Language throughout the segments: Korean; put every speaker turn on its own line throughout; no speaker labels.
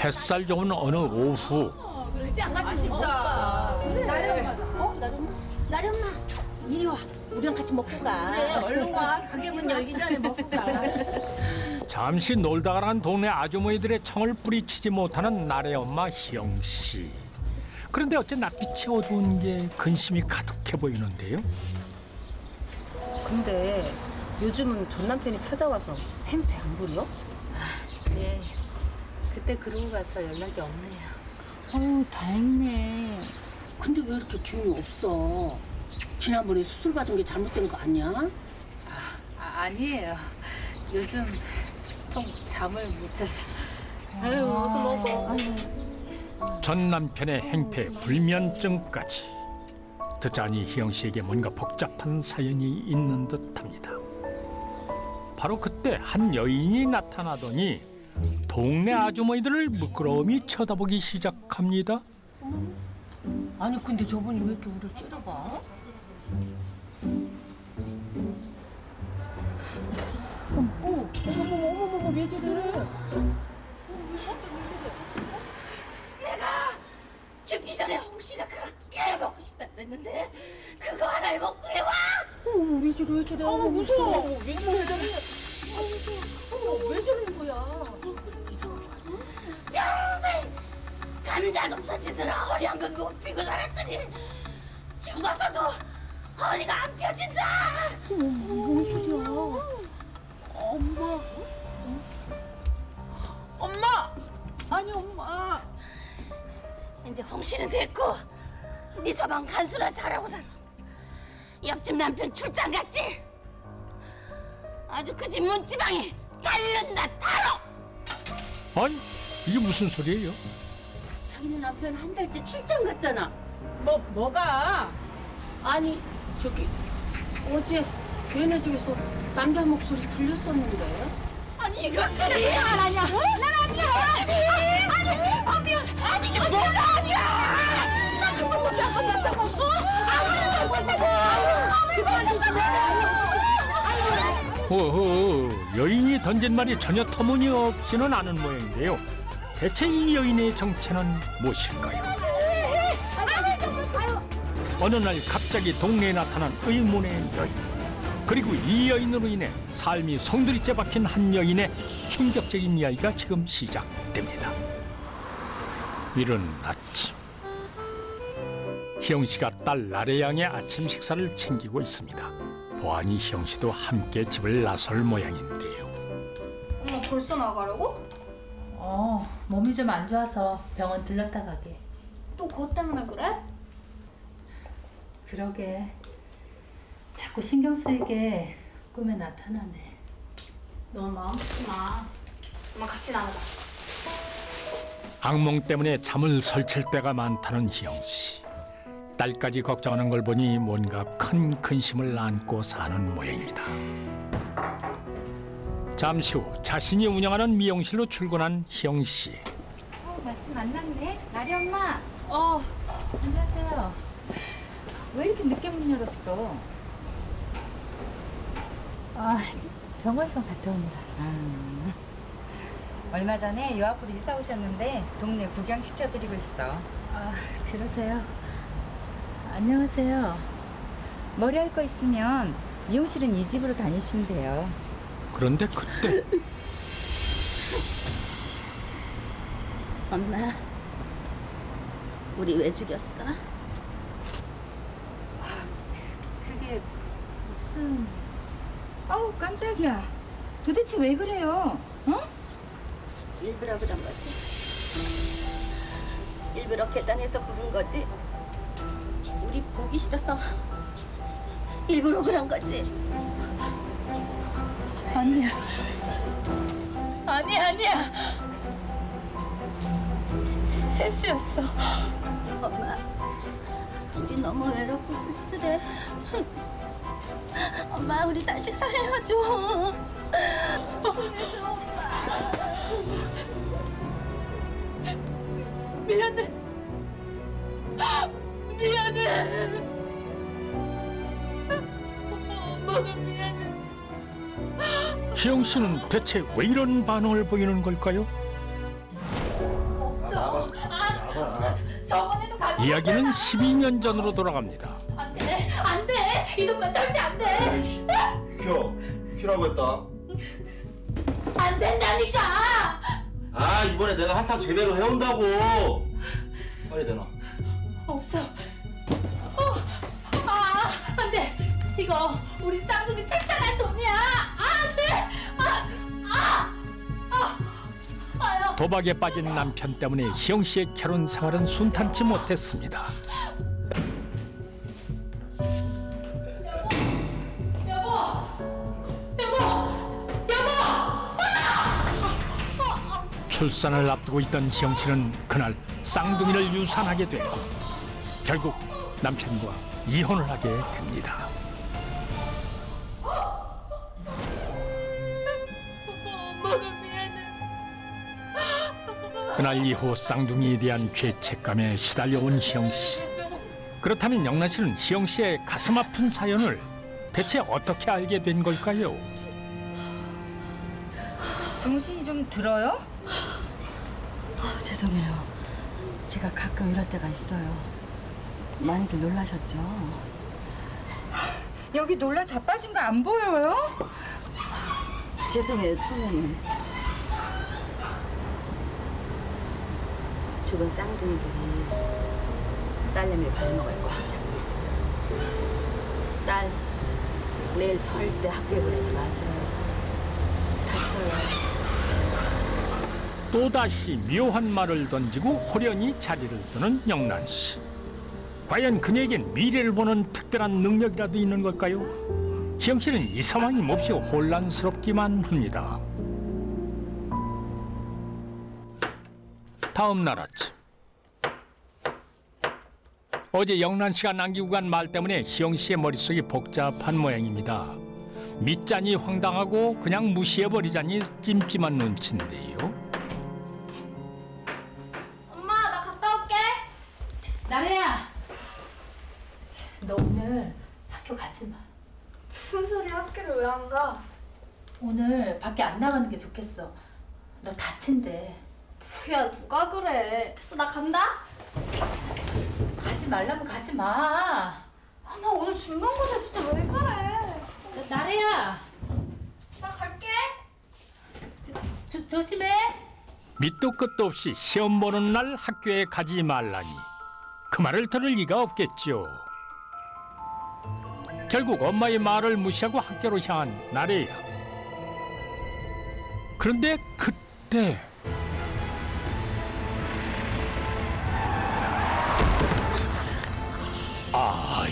햇살 좋은 어느 오후.
아쉽다.
나리 엄마 이리 와. 우리랑 같이 먹고 가.
그래, 얼른 와. 가게 문 열기 전에 먹고 가.
잠시 놀다가 간 동네 아주머니들의 청을 뿌리치지 못하는 나래 엄마 희영 씨. 그런데 어째 낯빛이 어두운 게 근심이 가득해 보이는데요.
근데 요즘은 전 남편이 찾아와서 행패 안 부려?
네. 그때 그러고 가서 연락이 없네요.
어우 다행이네. 근데 왜 이렇게 기운이 없어? 지난번에 수술 받은 게 잘못된 거 아니야?
아니에요. 요즘 통 잠을 못 자서.
아유, 어서 먹어.
전 남편의 행패 불면증까지. 듣자니 희영 씨에게 뭔가 복잡한 사연이 있는 듯합니다. 바로 그때 한 여인이 나타나더니 동네 아주머니들을 부끄러움이 쳐다보기 시작합니다.
아니 근데 저분이 왜 이렇게 우리를 째려봐? 어머머머 왜 저래?
죽기 전에 홍시가 그렇게 먹고 싶다 그랬는데 그거 하나를 먹고 해와.
어머 왜 저래 왜 저래? 어머 무서워.
왜 저래 왜 저래.
어머 왜 저러는 거야?
평생 감자 농사 지느라 허리 한 번 못 피고 살았더니 죽어서도 허리가 안 펴진다.
뭔 소리야? 엄마.
엄마! 아니 엄마. 이제 홍씨는 됐고 네 서방 간수나 잘하고 살아. 옆집 남편 출장 갔지? 아주 그 집 문지방에 달른다 달어.
아니 이게 무슨 소리예요?
자기네 남편 한 달째 출장 갔잖아.
뭐가?
아니 저기 어제 걔네 집에서 남자 목소리 들렸었는데.
아니 이것들이 안 하냐? 난 아니야. 아니 이게 뭐가 아니야? 나 한 번밖에 안 만났어. 아무 말도 안 했다고.
오호, 여인이 던진 말이 전혀 터무니없지는 않은 모양인데요. 대체 이 여인의 정체는 무엇일까요? 어느 날 갑자기 동네에 나타난 의문의 여인. 그리고 이 여인으로 인해 삶이 송두리째 박힌 한 여인의 충격적인 이야기가 지금 시작됩니다. 이른 아침, 희영 씨가 딸 나래 양의 아침 식사를 챙기고 있습니다. 보아니 희영 씨도 함께 집을 나설 모양인데요.
엄마 벌써 나가려고?
몸이 좀 안 좋아서 병원 들렀다 가게.
또 그것 때문에 그래?
그러게. 자꾸 신경 쓰이게 꿈에 나타나네.
너무 마음 쓰지 마. 엄마 같이 나가자.
악몽 때문에 잠을 설칠 때가 많다는 희영 씨. 딸까지 걱정하는 걸 보니 뭔가 큰 근심을 안고 사는 모양입니다. 잠시 후 자신이 운영하는 미용실로 출근한 희영 씨.
마침 만났네. 나리 엄마.
안녕하세요.
왜 이렇게 늦게 문 열었어?
병원 좀 갔다 온다.
얼마 전에 요 앞으로 이사 오셨는데 동네 구경시켜드리고 있어.
그러세요. 안녕하세요.
머리 할 거 있으면 미용실은 이 집으로 다니시면 돼요.
그런데 그때
엄마, 우리 왜 죽였어?
그게 무슨... 아우 깜짝이야. 도대체 왜 그래요? 어?
일부러 그런 거지. 일부러 계단에서 부른 거지. 우리 보기 싫어서 일부러 그런 거지.
아니야. 실수였어.
엄마, 우리 너무 외롭고 쓸쓸해. 엄마, 우리 다시 살려줘.
미안해. 엄마가 미안해.
희영 씨는 대체 왜 이런 반응을 보이는 걸까요?
없어. 저번에도 가지고
이야기는 12년 전으로 돌아갑니다.
안 돼. 이 돈만 절대 안 돼.
휘라고 했다.
안 된다니까.
아, 이번에 내가 한탕 제대로 해온다고. 빨리 내놔.
없어. 안 돼. 이거 우리 쌍둥이 출산한 돈이야. 안 돼. 아유.
도박에 빠진 남편 때문에 희영 씨의 결혼 생활은 순탄치 못했습니다. 출산을 앞두고 있던 희영 씨는 그날 쌍둥이를 유산하게 됐고 결국 남편과 이혼을 하게 됩니다.
엄마가 미안해.
그날 이후 쌍둥이에 대한 죄책감에 시달려온 희영 씨. 그렇다면 영란 씨는 희영 씨의 가슴 아픈 사연을 대체 어떻게 알게 된 걸까요?
정신이 좀 들어요? 죄송해요. 제가 가끔 이럴 때가 있어요. 많이들 놀라셨죠? 여기 놀라 자빠진 거 안 보여요?
죄송해요, 처음에는. 죽은 쌍둥이들이 딸내미 발목을 꽉 잡고 있어요. 딸, 내일 절대 학교에 보내지 마세요. 다쳐요.
또다시 묘한 말을 던지고 호련히 자리를 뜨는 영란 씨. 과연 그녀에겐 미래를 보는 특별한 능력이라도 있는 걸까요? 희영 씨는 이 상황이 몹시 혼란스럽기만 합니다. 다음 날 아침. 어제 영란 씨가 남기고 간 말 때문에 희영 씨의 머릿속이 복잡한 모양입니다. 믿자니 황당하고 그냥 무시해버리자니 찜찜한 눈치인데요.
엄마 나 갔다 올게. 나래야. 너 오늘 학교 가지 마. 무슨 소리야? 학교를 왜 안 가? 오늘 밖에 안 나가는 게 좋겠어. 너 다친대. 뭐야 누가 그래. 됐어 나 간다. 가지 말라면 가지 마. 나 오늘 중간고사 진짜 왜 그래. 나래야. 나 갈게. 조심해.
밑도 끝도 없이 시험 보는 날 학교에 가지 말라니 그 말을 들을 리가 없겠죠. 결국 엄마의 말을 무시하고 학교로 향한 나래야. 그런데 그때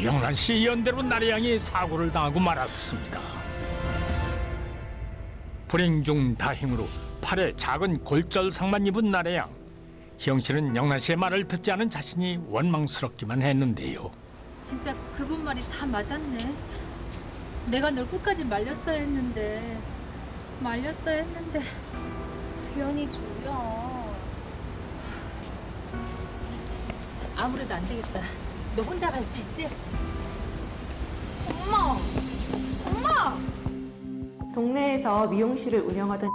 영란 씨의 연대로 나래 양이 사고를 당하고 말았습니다. 불행 중 다행으로 팔에 작은 골절상만 입은 나래 양. 희영 씨는 영란 씨의 말을 듣지 않은 자신이 원망스럽기만 했는데요.
진짜 그분 말이 다 맞았네. 내가 널 끝까지 말렸어야 했는데 우연히 주야. 아무래도 안 되겠다. 너 혼자 갈 수 있지? 엄마!
동네에서 미용실을 운영하던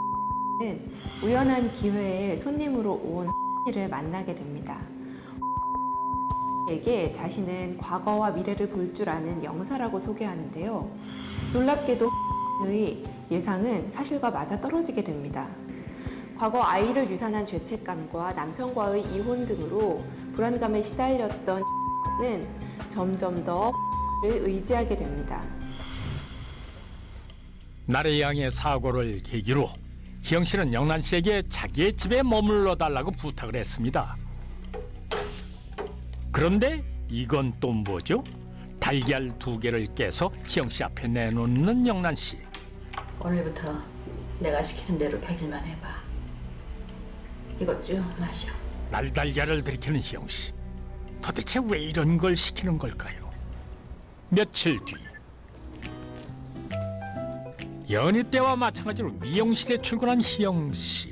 는 우연한 기회에 손님으로 온 를 만나게 됩니다. 에게 자신은 과거와 미래를 볼 줄 아는 영사라고 소개하는데요. 놀랍게도 의 예상은 사실과 맞아떨어지게 됩니다. 과거 아이를 유산한 죄책감과 남편과의 이혼 등으로 불안감에 시달렸던 는 점점 더 의지하게 됩니다.
나래 양의 사고를 계기로 희영 씨는 영란 씨에게 자기의 집에 머물러 달라고 부탁을 했습니다. 그런데 이건 또 뭐죠? 달걀 2개를 깨서 희영 씨 앞에 내놓는 영란 씨.
오늘부터 내가 시키는 대로 100일만 해봐. 이거 쭉 마셔.
날달걀을 들이키는 희영 씨. 도대체 왜 이런 걸 시키는 걸까요? 며칠 뒤 연희 때와 마찬가지로 미용실에 출근한 희영 씨.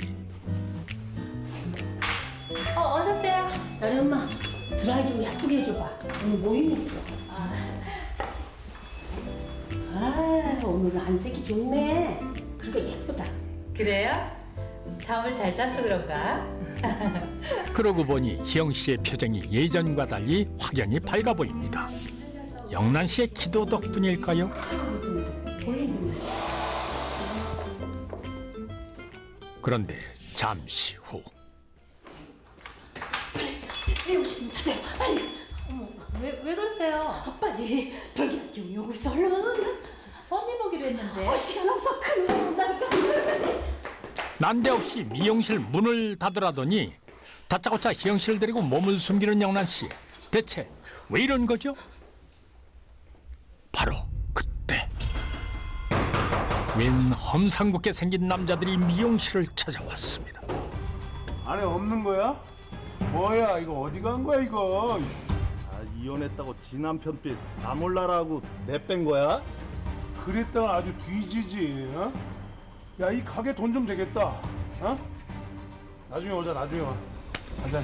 어서 오세요.
나래 엄마 드라이 좀 예쁘게 해줘봐. 오늘 모임 있어. 오늘은 안색이 좋네. 그러니까 예쁘다.
그래요?
잠을 잘 자서 그런가?
그러고 보니 희영 씨의 표정이 예전과 달리 확연히 밝아 보입니다. 영란 씨의 기도 덕분일까요? 그런데 잠시 후
미용실 닫아요. 빨리.
왜 그러세요?
빨리. 불길한 기운이 오고 있어. 얼른.
손님 오기로 했는데.
시간 없어. 큰일 난다니까.
난데없이 미용실 문을 닫으라더니 다짜고짜 희영 씨를 데리고 몸을 숨기는 영란 씨. 대체 왜 이런 거죠? 바로 그때 웬 험상궂게 생긴 남자들이 미용실을 찾아왔습니다.
안에 없는 거야? 뭐야 이거 어디 간 거야 이거?
아, 이혼했다고 지 남편 빚 나 몰라라고 내뺀 거야?
그랬다가 아주 뒤지지. 어? 야 이 가게 돈 좀 되겠다. 어? 나중에 오자 나중에 와. 가자.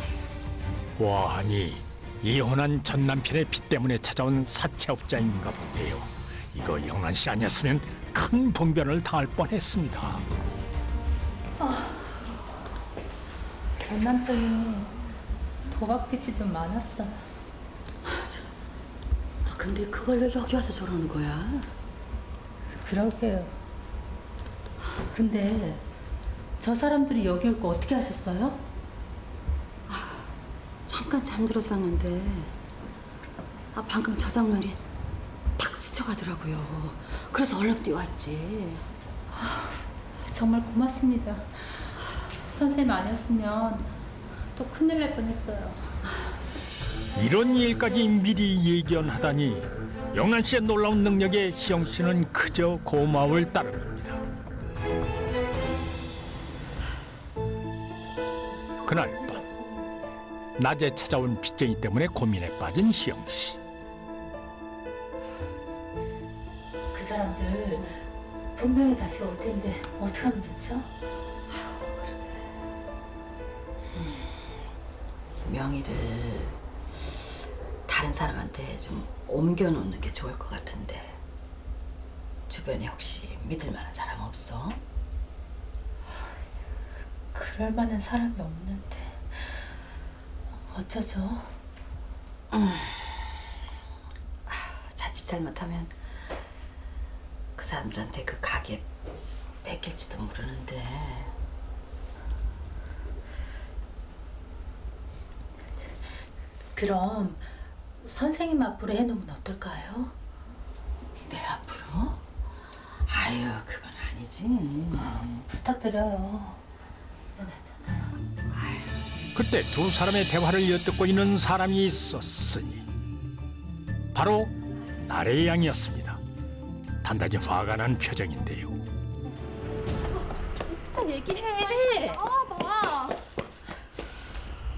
와, 아니 이혼한 전 남편의 빚 때문에 찾아온 사채업자인가 본데요. 이거 영란 씨 아니었으면 큰 봉변을 당할 뻔했습니다.
전 남편이 도박빚이 좀 많았어.
근데 그걸 왜 여기 와서 저러는 거야?
그러게요. 근데 저 사람들이 여기 올 거 어떻게 하셨어요?
잠깐 잠들었었는데 방금 저 장면이 탁 스쳐가더라고요. 그래서 얼른 뛰어왔지.
정말 고맙습니다. 선생님 아니었으면 또 큰일 날 뻔했어요.
이런 일까지 미리 예견하다니 영란 씨의 놀라운 능력에 희영 씨는 그저 고마울 따름입니다. 그날 밤 낮에 찾아온 빚쟁이 때문에 고민에 빠진 희영 씨.
그 사람들 분명히 다시 올 텐데 어떻게 하면 좋죠?
명의를 다른 사람한테 좀 옮겨놓는 게 좋을 것 같은데 주변에 혹시 믿을 만한 사람 없어?
그럴 만한 사람이 없는데 어쩌죠?
자칫 잘못하면 그 사람들한테 그 가게 뺏길지도 모르는데.
그럼 선생님 앞으로 해놓으면 어떨까요?
내 앞으로? 아유 그건 아니지.
부탁드려요.
그때 두 사람의 대화를 엿듣고 있는 사람이 있었으니 바로 나래 양이었습니다. 단단히 화가 난 표정인데요.
좀 얘기해.
봐.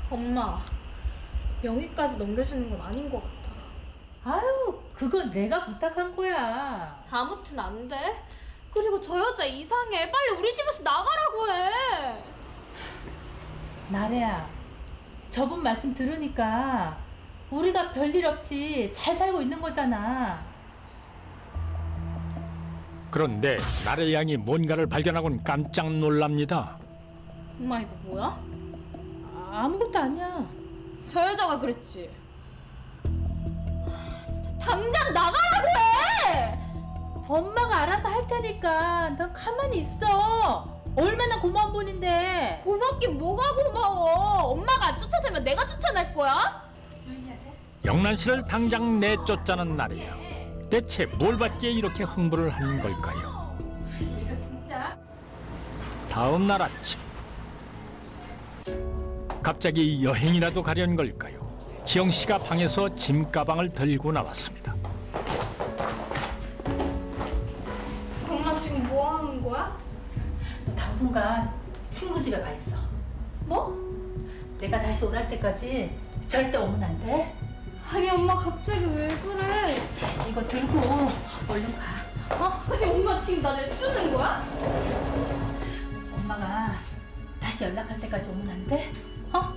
엄마, 명의까지 넘겨주는 건 아닌 것 같아.
아유, 그건 내가 부탁한 거야.
아무튼 안 돼. 그리고 저 여자 이상해. 빨리 우리 집에서 나가라고 해.
나래야, 저분 말씀 들으니까 우리가 별일 없이 잘 살고 있는 거잖아.
그런데 나래 양이 뭔가를 발견하곤 깜짝 놀랍니다.
엄마 이거 뭐야?
아무것도 아니야.
저 여자가 그랬지. 당장 나가라고 해!
엄마가 알아서 할 테니까 너 가만히 있어. 얼마나 고마운 분인데.
고맙긴 뭐가 고마워. 엄마가 안 쫓아내면 내가 쫓아낼 거야?
영란 씨를 당장 내쫓자는 나래 양. 대체 뭘 받기에 이렇게 흥분을 한 걸까요?
이거 진짜.
다음 날 아침 갑자기 여행이라도 가려는 걸까요? 희영 씨가 방에서 짐 가방을 들고 나왔습니다.
엄마 지금 뭐 하는 거야?
너 당분간 친구 집에 가 있어. 뭐? 내가 다시 오랄 때까지 절대 오면 안 돼.
아니 엄마 갑자기 왜 그래?
이거 들고 얼른 가. 어?
아니 엄마 지금 나 내쫓는 거야?
엄마가 다시 연락할 때까지 오면 안 돼? 어?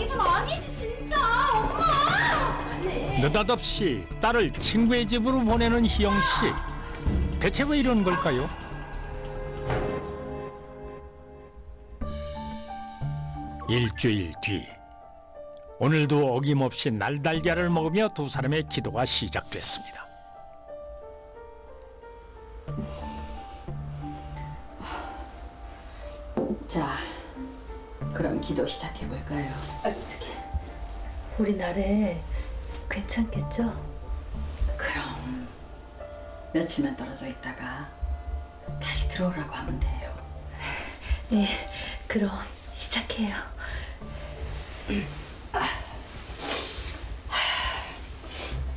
이건 아니지 진짜. 엄마!
느닷없이 딸을 친구의 집으로 보내는 희영 씨. 대체 왜 이런 걸까요? 일주일 뒤 오늘도 어김없이 날달걀을 먹으며 두 사람의 기도가 시작됐습니다.
자, 그럼 기도 시작해 볼까요?
우리 나래 괜찮겠죠?
그럼 며칠만 떨어져 있다가 다시 들어오라고 하면 돼요.
네, 그럼 시작해요.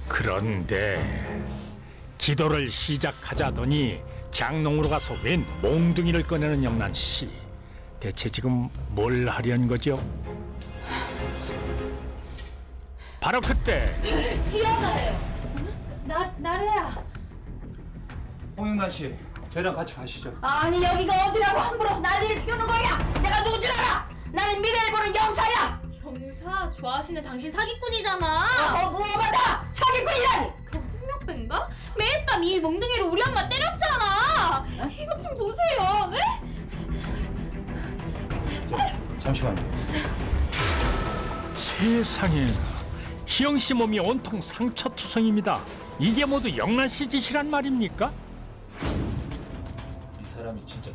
그런데 기도를 시작하자더니 장롱으로 가서 웬 몽둥이를 꺼내는 영란 씨. 대체 지금 뭘 하려는 거죠? 바로 그때
나래야.
홍영란 씨, 저희랑 같이 가시죠.
아니 여기가 어디라고 함부로 난리를 피우는 거야? 내가 누군 줄 알아? 나는 미래를 보는 영사야.
형사 좋아하시는 당신 사기꾼이잖아.
무엄하다. 사기꾼이라니.
그럼 폭력배인가? 매일 밤 이 몽둥이로 우리 엄마 때렸잖아. 이것 좀 보세요. 네?
잠시만요.
세상에, 희영 씨 몸이 온통 상처투성입니다. 이게 모두 영란 씨 짓이란 말입니까?
이 사람이 진짜.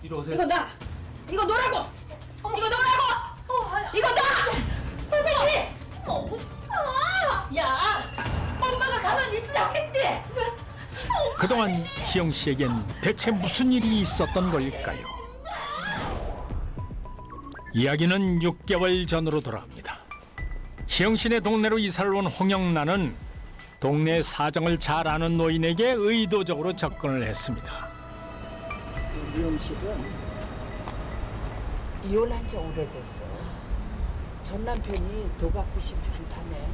이리 오세요.
이거 나. 이거 놓으라고. 이거 놓으라고. 이거 나.
선생님! 야! 엄마가 가만히 있으라고 했지?
그동안 희영 씨에겐 대체 무슨 일이 있었던 걸까요? 이야기는 6개월 전으로 돌아갑니다. 희영 씨네 동네로 이사를 온 홍영란은 동네 사정을 잘 아는 노인에게 의도적으로 접근을 했습니다.
미용실은 이혼한 지 오래됐어. 전 남편이 도박빚이 많다네.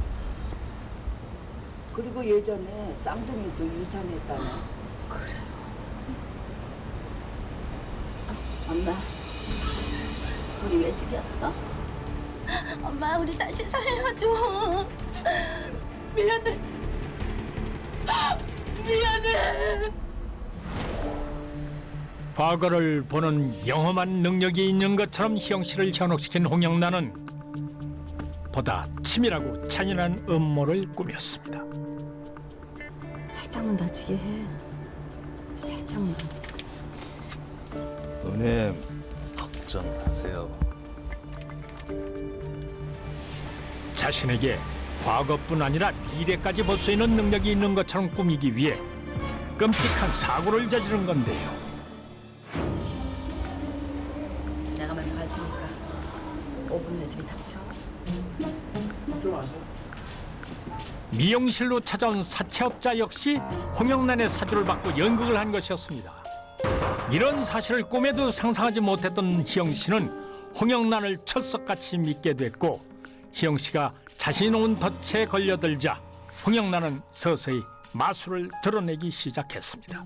그리고 예전에 쌍둥이도 유산했다네.
그래요.
엄마, 우리 왜 죽였어? 엄마, 우리 다시 살려줘. 미안해. 미안해.
과거를 보는 영험한 능력이 있는 것처럼 희영 씨를 현혹시킨 홍영란은 보다 치밀하고 잔인한 음모를 꾸몄습니다.
살짝만 다치게 해. 아주 살짝만.
누님 걱정 마세요.
자신에게 과거뿐 아니라 미래까지 볼 수 있는 능력이 있는 것처럼 꾸미기 위해 끔찍한 사고를 저지른 건데요.
내가 먼저 갈 테니까 5분 후에 들이닥쳐.
좀 아세요?
미용실로 찾아온 사채업자 역시 홍영란의 사주를 받고 연극을 한 것이었습니다. 이런 사실을 꿈에도 상상하지 못했던 희영 씨는 홍영란을 철석같이 믿게 됐고, 희영 씨가 자신이 놓은 덫에 걸려들자 홍영란은 서서히 마술을 드러내기 시작했습니다.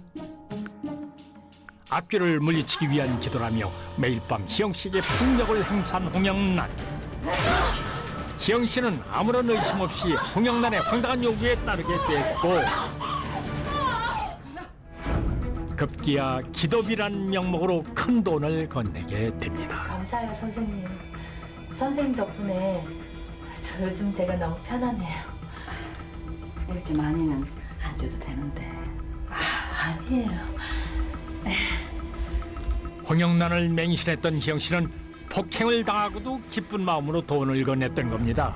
악귀를 물리치기 위한 기도라며 매일 밤 희영 씨에게 폭력을 행사한 홍영란. 희영 씨는 아무런 의심 없이 홍영란의 황당한 요구에 따르게 됐고, 급기야 기도비란 명목으로 큰 돈을 건네게 됩니다.
감사해요, 선생님. 선생님 덕분에 저 요즘 제가 너무 편하네요.
이렇게 많이는 안 줘도 되는데.
아니에요.
홍영란을 맹신했던 희영 씨는 폭행을 당하고도 기쁜 마음으로 돈을 건넸던 겁니다.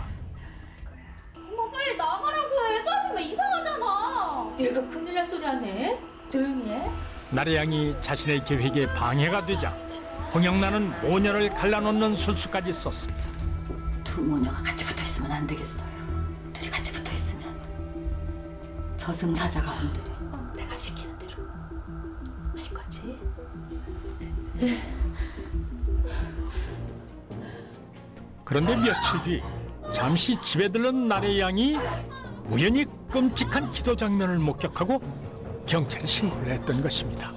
엄마 빨리 나가라고 해. 저 아줌마 이상하잖아.
얘가 큰일 날 소리 하네. 조용히 해.
나래 양이 자신의 계획에 방해가 되자 홍영란은 모녀를 갈라놓는 술수까지 썼습니다.
두 모녀가 같이 붙어 있으면 안 되겠어요. 둘이 같이 붙어 있으면 저승사자가 온대요. 내가 시키는 대로 할 거지?
그런데 며칠 뒤 잠시 집에 들른 나래 양이 우연히 끔찍한 기도 장면을 목격하고 경찰에 신고를 했던 것입니다.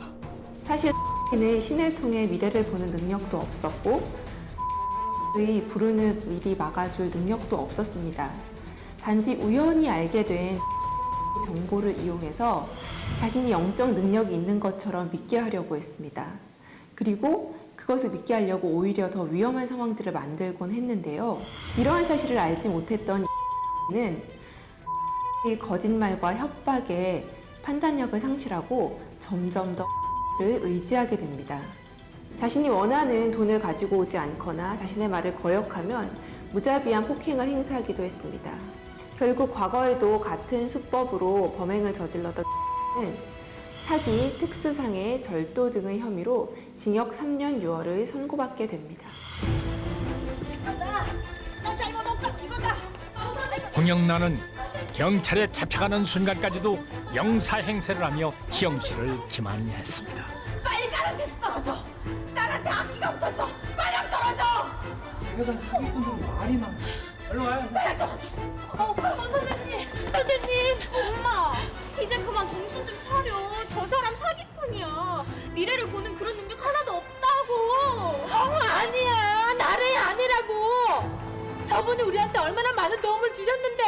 사실 는 신을 통해 미래를 보는 능력도 없었고 의 불운을 미리 막아줄 능력도 없었습니다. 단지 우연히 알게 된 정보를 이용해서 자신이 영적 능력이 있는 것처럼 믿게 하려고 했습니다. 그리고 그것을 믿게 하려고 오히려 더 위험한 상황들을 만들곤 했는데요. 이러한 사실을 알지 못했던 는 거짓말과 협박에 판단력을 상실하고 점점 더 를 의지하게 됩니다. 자신이 원하는 돈을 가지고 오지 않거나 자신의 말을 거역하면 무자비한 폭행을 행사하기도 했습니다. 결국 과거에도 같은 수법으로 범행을 저질렀던 는 사기, 특수상해, 절도 등의 혐의로 징역 3년 6월을 선고받게 됩니다.
나 잘못 없다 이거다.
홍영란은 경찰에 잡혀가는 순간까지도 영사 행세를 하며 형실을 기만했습니다.
빨리 나한테서 떨어져. 나한테 악기가 붙었어. 빨리 떨어져.
여간 사기꾼들 말이 많아. 얼른 와요.
빨리 떨어져.
선생님, 엄마, 이제 그만 정신 좀 차려. 저 사람 사기꾼이야. 미래를 보는 그런 능력 하나도 없다고.
아니야, 나래 아니라고. 저분이 우리한테 얼마나 많은 도움을 주셨는데.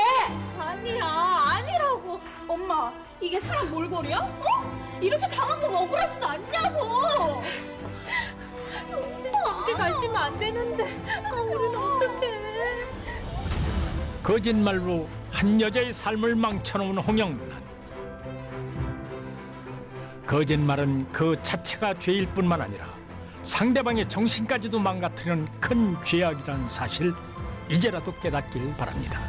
아니야, 아니라고. 엄마, 이게 사람 몰골이야? 어? 이렇게 당한 거 억울하지도 않냐고.
어디 가시면 안 되는데. 우리는 어떡해.
거짓말로 한 여자의 삶을 망쳐놓은 홍영란. 거짓말은 그 자체가 죄일 뿐만 아니라 상대방의 정신까지도 망가뜨리는 큰 죄악이라는 사실 이제라도 깨닫길 바랍니다.